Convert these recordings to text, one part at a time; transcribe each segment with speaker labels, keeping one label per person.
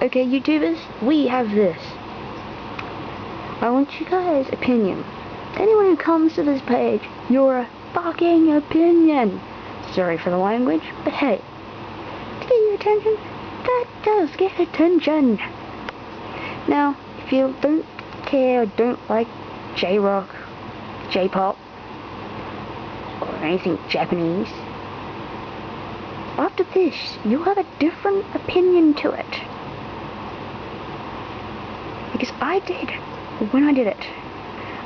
Speaker 1: Okay, YouTubers, we have this. I want you guys' opinion. Anyone who comes to this page, you're a fucking opinion. Sorry for the language, but hey, to get your attention, that does get attention. Now, if you don't care or don't like J-rock, J-pop, or anything Japanese, after this, you'll have a different opinion to it. Because I did, when I did it.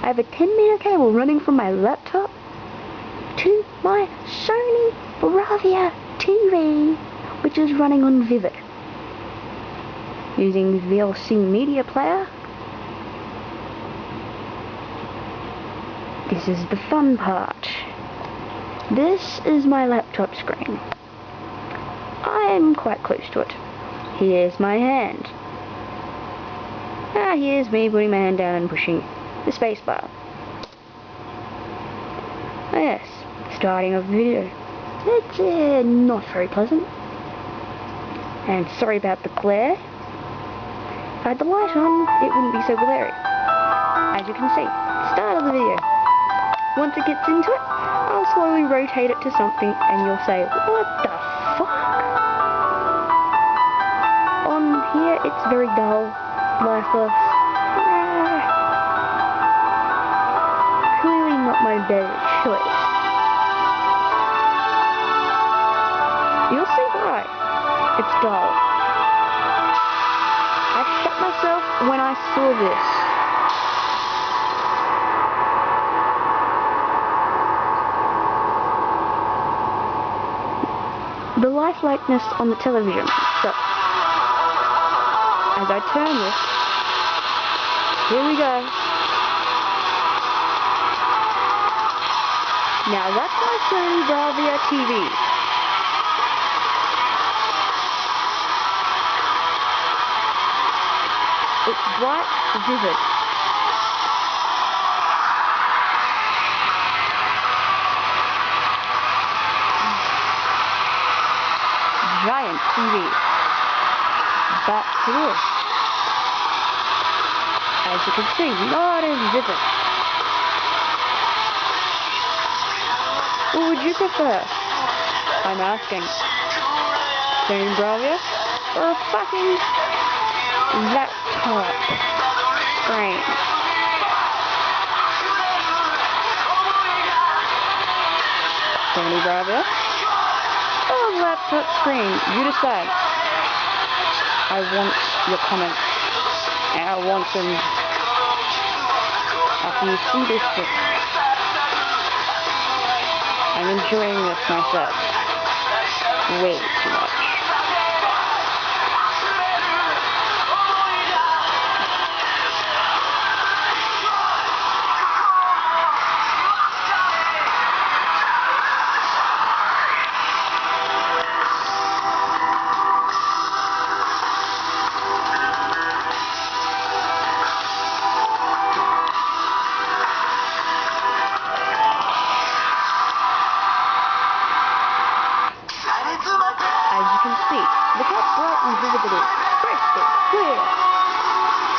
Speaker 1: I have a 10-meter cable running from my laptop to my Sony Bravia TV, which is running on Vivid. Using VLC media player. This is the fun part. This is my laptop screen. I am quite close to it. Here's my hand. Here's me putting my hand down and pushing the space bar. Yes, starting a video. It's not very pleasant. And sorry about the glare. If I had the light on, it wouldn't be so glary. As you can see, start of the video. Once it gets into it, I'll slowly rotate it to something and you'll say, what the fuck? On here, it's very dull, lifeless. Clearly not my better choice. You'll see why. It's dull. I shot myself when I saw this. The lifelikeliness on the television. So, as I turn this, here we go. Now that's my Sony Bravia TV. It's bright, vivid. Giant TV. Back to this. As you can see, not as vivid. What would you prefer? I'm asking. Sony Bravia or a fucking laptop screen? Sony Bravia or laptop screen? You decide. I want your comments. And I want them after you see this shit. I'm enjoying this myself. Way too much. Look how bright and vivid it is. Crystal clear.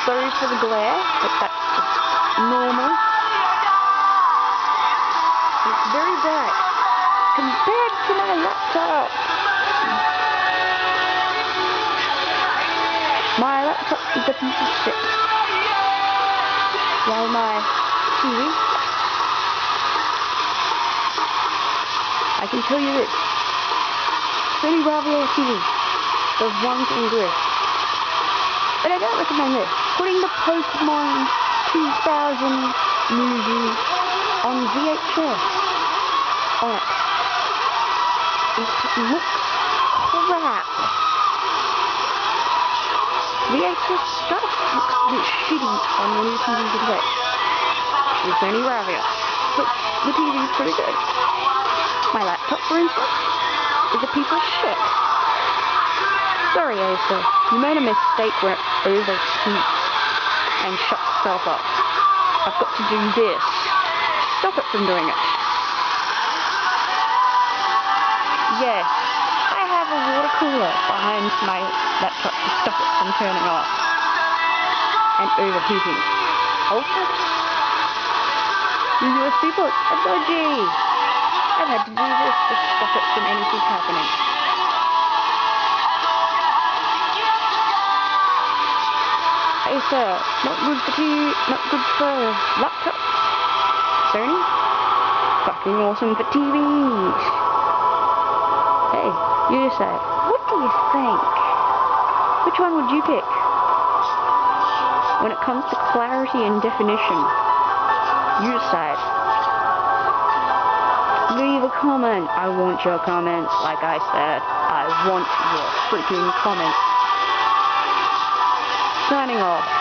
Speaker 1: Sorry for the glare, but that's just normal. It's very bright compared to my laptop. My laptop is a piece of shit. While my TV, I can tell you this. Sony Bravia TV. There's one thing good. But I don't recommend this. Putting the Pokemon 2000 movie on VHS on it. It looks crap. VHS stuff looks a bit shitty on the new TV today. With Sony Bravia. But the TV's pretty good. My laptop, for instance, is a piece of shit. Sorry, Acer, you made a mistake when it overheats and shuts itself up. I've got to do this. Stop it from doing it. Yes, I have a water cooler behind my laptop to stop it from turning off and overheating. Also, the USB ports are dodgy. I've had to do this to stop it from anything happening. Acer, not good for TV, not good for laptops. Sony, fucking awesome for TVs. Hey, you decide. What do you think? Which one would you pick? When it comes to clarity and definition, you decide. Leave a comment. I want your comments. Like I said, I want your freaking comments. Signing off.